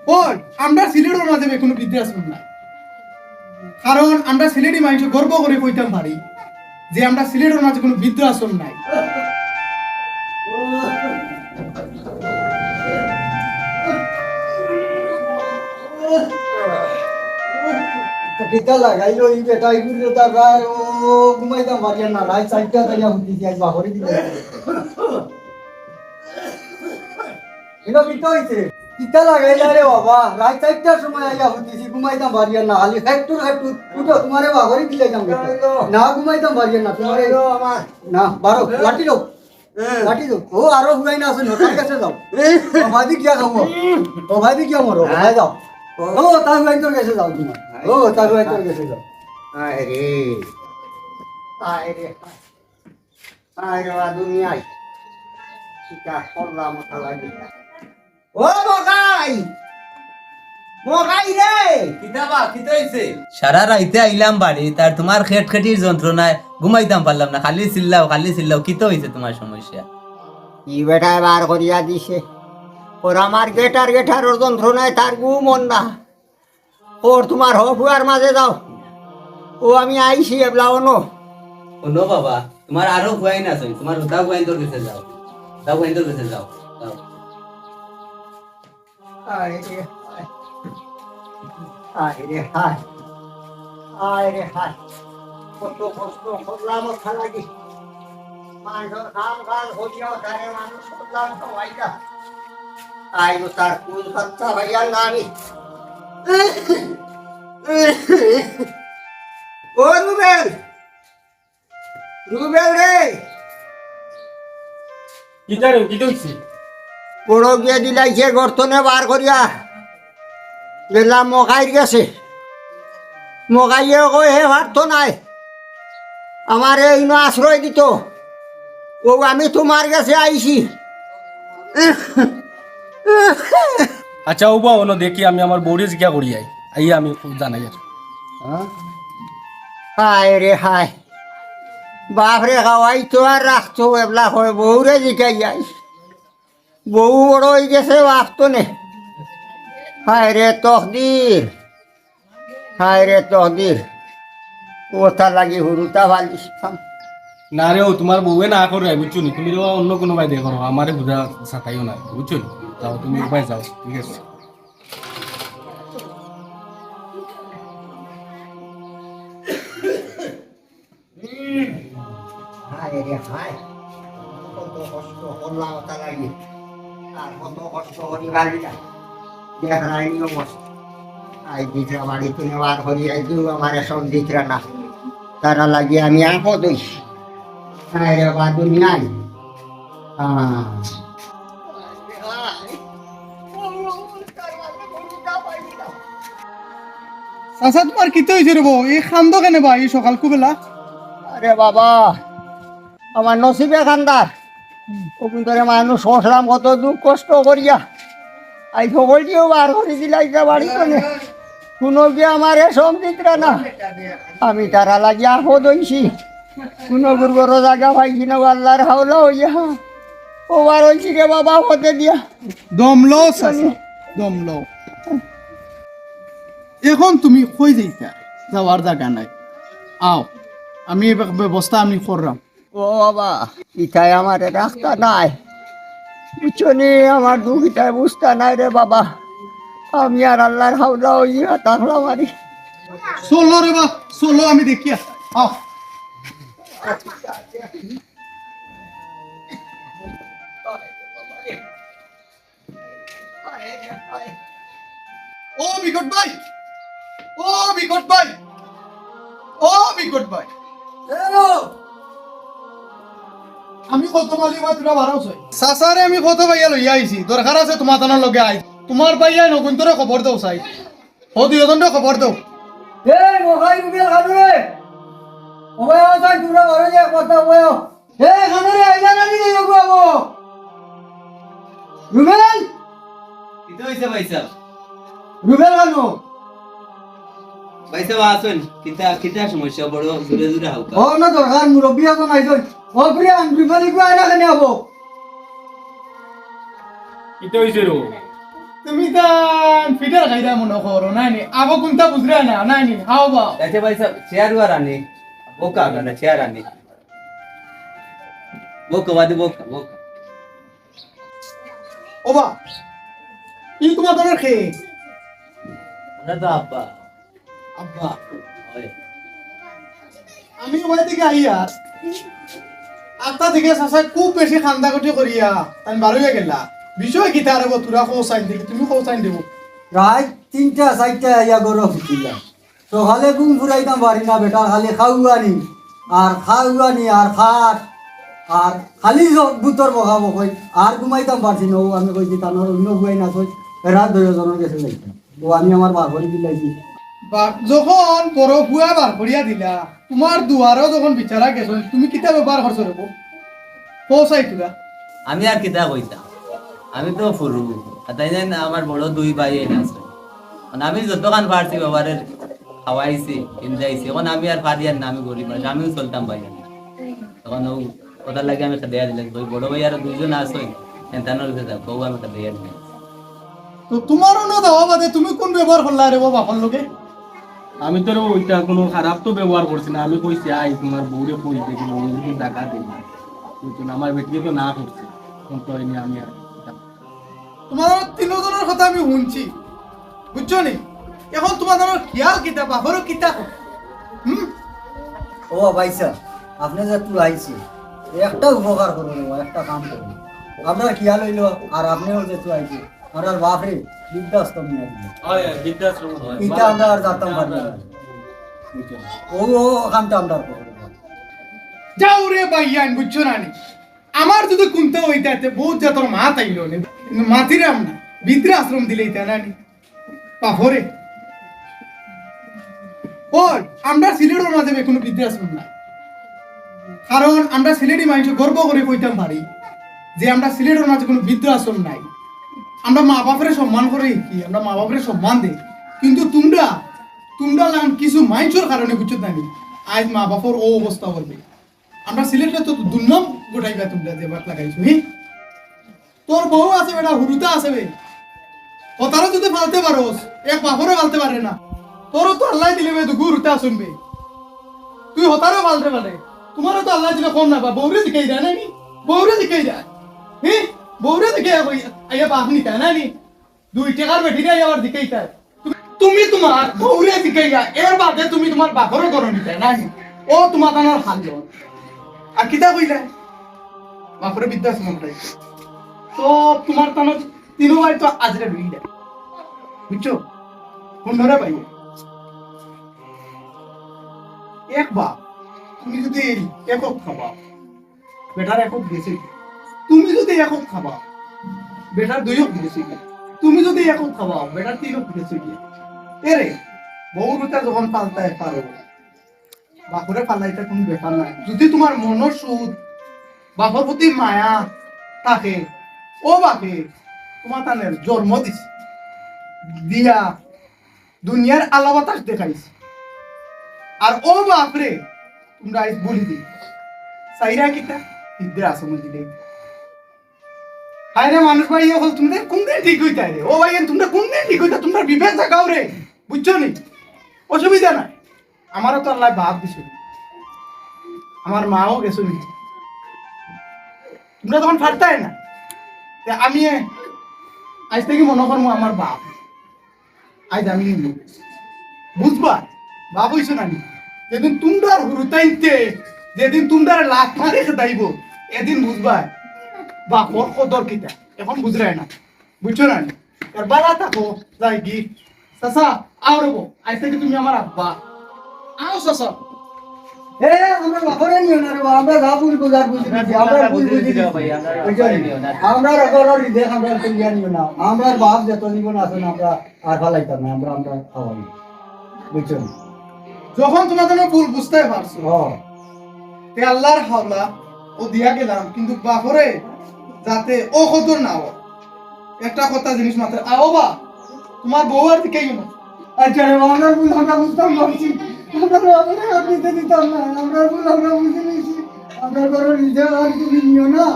ওই আমরা সিলেটের মাঝে কোনো বৃদ্ধাশ্রম নাই, কারণ আমরা সিলেটি মানুষ গর্ব করে কইতাম পারি যে আমরা সিলেটের মাঝে কোনো বৃদ্ধাশ্রম নাই। কিতা লাগাইলো এই বেটা এগুলো তারা ও ঘুমাইতাম পারি না, রাত 4টা তাইয়া উঠি আজ বাহরি দিলে এটা কিতা হইছে? কিতা লাগাইলা রে বাবা? রাত 4টার সময় আইয়া উঠিছি, ঘুমাইতাম পারি না, খালি ফ্যাক্টর উঠো তোমারে বাহরি দিলে যাম না, ঘুমাইতাম পারি না তোমারে আমার না বারো লাঠি দাও লাঠি দাও। ও আরো হুয়াই না আছে নটার কাছে যাও। ও ভাবি কিয়া খাবো, ও ভাবি কিয়া মরো, ভাই যাও। ও তার ভাই তোর কাছে যাও তোমার, ও তার ভাই তোর কাছে যাও। আয় রে আয় রে আয় রে দুনিয়ায় চিতা করলাম মাথা লাগি। ও মগাই মগাই রে কিতাবা কিতা হইছে? সারা রাইতে আইলাম বাড়ি, তার তোমার খেটখেটির যন্ত্রণায় ঘুমাইতাম পারলাম না, খালি চিল্লাও। কিতা হইছে তোমার সমস্যা? কি বেটা বার করিয়া দিছে ওর আমার গেটার যন্ত্রণায় তার মন না। ওর তোমার হফুয়ার মাঝে যাও, ও আমি আইছি এবলা অনো নো বাবা, তোমার আরো হুয়াইন আছে, তোমার দাও হুয়াইন তোর কাছে যাও, দাও হুয়াইন তোর কাছে যাও। আয় রে আয় রে হায় আয় রে হায় কত কষ্ট করলাম মাথা লাগি। মানুষের কাম কাজ হইয়াও তারে মানুষ করলাম সবাইটা আইব তার কুল খরচা ভাইয়া না আমি। ও রুবেল রে কিতা হইছে? বড় গিয়ে দিলাইছে গর্তনে বার করিয়া গেলাম মগাইর গেছে, মগাইয়ে কই হে ভারত নাই আমার এই আশ্রয় দিত, ও আমি তোমার কাছে আইছি। আচ্ছা উবা অন্য দেখি আমি আমার বৌরি জিজ্ঞা করি আই আমি জানাই আর হায় রে হায় বাপরে খাওয়াই তো আর রাখতো এবলা হয় বউরে জিকাই যাই, বউ বড় হয়ে গেছে বাপতো নে। হায় রে তকদির কথা লাগি হুরুতা ভালিস না রে ও তোমার বউয়ে না করে বুঝছো নি, তুমি অন্য কোনো ভাই দেখো আমারে বুঝা সাতাইও না বুঝছো নি, যাও তুমি উপায় যাও ঠিক আছে। হায় রে হায় কত কষ্ট করলাম তা লাগি আর কত কষ্ট করি বাড়ি যায় দেখ রাইনি অবস্থা। আই দিতরা বাড়ি তুলে বার করি আই দিও আমার সব দিতরা না, তারা লাগি আমি আপদ হইছি। হায় রে বা দুনিয়ায় চাচা তোমার কিতা হইছে রে বউ? এই খান্দ কেনে বা এই সকাল কুবেলা? আরে বাবা আমার নসিবে খান্দার ওখানে মানুষ বসলাম কত দুঃখ কষ্ট করিয়া আই সকলটিও বার করে দিলাইটা বাড়ি কোনে কোনো গিয়ে আমার এসব দিতরা না, আমি তারা লাগিয়া আপদ হইছি, কোনো গুরুগর জায়গা পাইছি না, আল্লাহর হাওলা হইয়া ও বার হইছি রে বাবা হতে দিয়া দমলো চাচা দমলো। এখন তুমি কই যাইতা? যাওয়ার জায়গা নাই, আও আমি ব্যবস্থা আমি করলাম। ও বাবা ইটাই আমার রাস্তা নাই বুঝছো নি, আমার দুঃখিটাই বুঝতে নাই রে বাবা, আমি আর আল্লাহর হাওলা হইয়া থাকলাম আরে। চলো রে বা চলো, আমি দেখি আও। ও বিকট ভাই, ও বিকট ভাই, ও বিকট ভাই, আমি কত মালি বা তোরা বাড়াও চাই চাচারে আমি কত ভাইয়া লইয়া আইছি, দরকার আছে তোমার তানোর লগে আই, তোমার ভাইয়া নগুন তোরে খবর দাও চাই, ও দুইজনরে খবর দাও। এই মগাই রুবিয়া খানো রে, ওবাই আসাই তোমরা ঘরে যা কথা ওবাই। এই খানো রে আইলা না নি দেবো বাবু রুবেল, কিতা হইছে ভাইসা? রুবেল খানো ভাইসা আসুন, কিতা সমস্যা? বড় দূরে হাউকা। ও না দরকার মুরব্বী আছে নাই তো ও প্রিয়ান রুবেলি কো আইলা কেন আবো? কিতা হইছে রো? তুমি তান বিটার খাইরা মনে করো নাই নি আবো কোনটা বুঝরা না নাই নি হাও বা আচ্ছা ভাই সাহেব চেয়ার ওয়ার আনি বোকা না চেয়ার আনি বোকা বাদি বোকা বোকা ও বা ই তোমাদের খেয়ে আমরা তো আব্বা আব্বা ওই আমি ওই দিকে আইয়া আত্মা থেকে সাসা খুব বেশি খান্দাকটি করিয়া তাই বারোয়া গেলা বিষয় কি তার তোরা খোসাইন দিবি তুমি খোসাইন দেবো রাত 3টা 4টা আইয়া গরো ফুটিলা সকালে ঘুম ফুরাইতাম পারি না বেটা খালি খাওয়ানি আর খাট আর খালি বুতর বহাবো কই আর ঘুমাইতাম পারছি না ও আমি কইছি তানোর অন্য ঘুমাই না কই রাত 2 জনের গেছে যাইতাম ও আমি আমার বাঘরি দিলাইছি যখন বড় বুয়া বার করিয়া দিলা তোমার দুয়ারও যখন বিচারা গেছো তুমি কিতা ব্যবহার করছো রে খোসাই তোরা আমি আর কিতা কইতাম আমি তো ফুরু তাই জানেন আমার বড় দুই ভাই এনে আছে মানে আমি যতক্ষণ পারছি বাবারের খাওয়াইছি ইনজাইছি এখন আমি আর ফাদিয়ার না আমি গরিব মানুষ আমিও চলতাম ভাই তখন ও ওটার লাগে আমি দেয়া দিলাম ওই বড় ভাই আর দুইজন আসই এনতানোর কাছে যাও বউ আমি দেয়া দিলাম তো তোমারও না দেওয়া বাদে তুমি কোন ব্যবহার করলা রে বাবার লোকে আমি তো ওইটা কোনো খারাপ তো ব্যবহার করছি না আমি কইছি আই তোমার বউরে কই দেখি বউরে টাকা দেই কিন্তু আমার বেটিকে তো না করছে তো এই নিয়ে আমি আর তোমার তিনজনের কথা আমি শুনছি বুঝছো নি এখন তোমাদের খেয়াল কিতা বাবারও কিতা ও ভাইসা আপনি যে তুই আইছি একটা উপকার করুন একটা কাম করুন আপনার খেয়াল হইলো আর আপনিও যে তুই আইছি আমার বাপরে বৃদ্ধাশ্রম নিয়ে দিল এটা আমরা আর যাতাম পারি না ও কামটা আমরা করবো যাও রে ভাইয়ান বুঝছো না নি আমার যদি কুনতে হইতে বহুত যা তোর মা তাইলো নে মাতিরাম না বৃদ্ধাশ্রম দিলেই তা না নি বাপরে ওই আমরা সিলেটের মাঝে কোনো বৃদ্ধাশ্রম নাই কারণ আমরা সিলেটি মানুষ গর্ব করে কইতাম পারি যে আমরা সিলেটের মাঝে কোনো বৃদ্ধাশ্রম নাই আমরা মা বাপরে সম্মান করে কি আমরা মা বাপরে সম্মান দেই কিন্তু তোমরা লাম কিছু মাইন্সর কারণে বুঝছো না আজ মা বাপর ও অবস্থা করবে আমরা সিলেটে তো দুর্নাম গোটাইবা তোমরা যে বাট লাগাইছো হি তোর বউ আছে বেটা হুরুতা আছে বে ও তারা যদি ফালতে পারোস এক বাপরে ফালতে পারে না তোরও তো আল্লাহ দিলে বে দুগু হুরুতা শুনবে তুই হতারও ফালতে পারে তোমারও তো আল্লাহ দিলে কম না বা বউরে দিকেই যায় না নি বউরে দিকেই যায় হি বউরে দিকে আইয়া বাপ নি তাই না নি 2 টাকার বেটি রে আবার দিকেই তাই তুমি তোমার বউরে দিকেই যা এর বাদে তুমি তোমার বাপরে করো নি তাই না নি ও তোমার কানার হাল জন আর কিতা কইলা বাপরে বিদ্যাস মনটাই তো তোমার তানো তিনো ভাই তো আজরে ভিড় যায় বুঝছো কোনরে ভাই এক বাপ তুমি যদি একক খাবা বেটার একক গেছে তুমি যদি একক খাবা বেটার দুইও গেছে তুমি যদি একক খাবা বেটার তিনও গেছে এরে বউ রুতা যখন পাল্টায় পারো বাপরে পাল্লাইতে কোনো ব্যাপার নাই যদি তোমার মনের সুদ বাপর প্রতি মায়া থাকে ও বাপে তোমার তানের জন্ম দিছে দিয়া দুনিয়ার আলো বাতাস দেখাইছে আর ও বাপরে তোমরা আইস বলি দি সাইরা কিটা ইদ্রে আসম দিলে হায়রে মানুষ ভাই হল তুমি কোন দিন ঠিক হইতা রে ও ভাই তোমরা কোন দিন ঠিক হইতা তোমরা বিবেক জাগাও রে বুঝছো নি অসুবিধা নাই আমারও তো আল্লাহ বাপ দিছে আমার মাও গেছো নি তোমরা তখন ফাটতাই না আমি আজ থেকে মনে করবো আমার বাপ আজ আমি বুঝবা বাপ হইছো না যেদিন তোমরা হুরুতাইতে যেদিন তোমরা লাখ মারে দাইব এদিন বুঝবা বাপর কদর কিটা এখন বুঝরাই না বুঝছো না আর বালা থাকো যাই কি চাচা আও রবো আজ থেকে তুমি আমার আব্বা আও চাচা এ আমরা বাপরে নিও না রে আমরা যা ভুল বুঝার বুঝি আমরা ভুল বুঝি আমরা রগর দেখ আমরা তুলিয়া নিও না আমরা বাপ যত জীবন আছে না আমরা আর ফালাইতাম না আমরা খাওয়াই বুঝছো যখন তোমাদের ভুল বুঝতে পারছো হ্যাঁ তে আল্লাহর হাওলা ও দিয়া গেলাম কিন্তু বাপরে যাতে ও কদর না হয় একটা কথা জিনিস মাত্র আও বা তোমার বউ আর দিকেই না আচ্ছা রে আমরা ভুল আমরা বুঝতাম বলছি আমরা দিতে দিতাম না আমরা ভুল আমরা বুঝে নিয়েছি আমরা করো নিজে আর তুমি নিও না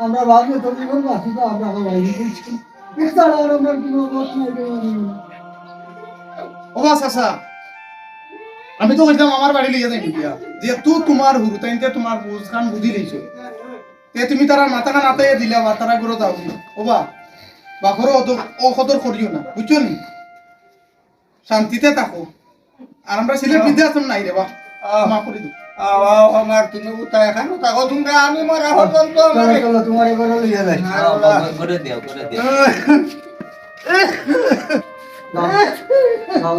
আমরা ভাবলে তো জীবন বাঁচি তো আমরা খাওয়াই দিচ্ছি এছাড়া আর আমরা কোনো কথা নাই ওবা চাচা আমি তো কইতাম আমার বাড়ি লিয়ে যাই দিয়া যেহেতু তোমার হুরু তাইতে তোমার বুঝ কান বুঝি লইছো তে তুমি তারা মাথা কান আতাইয়া দিলা বা তারা করে দাও ওবা বা করো ও খতর করিও না বুঝছো নি শান্তিতে থাকো আর আমরা সিলেট বৃদ্ধাশ্রম নাই রে বা মা করে দিও আমার তুমি উঠা এখানে থাকো তোমরা আমি মরা পর্যন্ত চলো চলো তোমার ঘরে লইয়া যাই করে দিও যাও, যাও।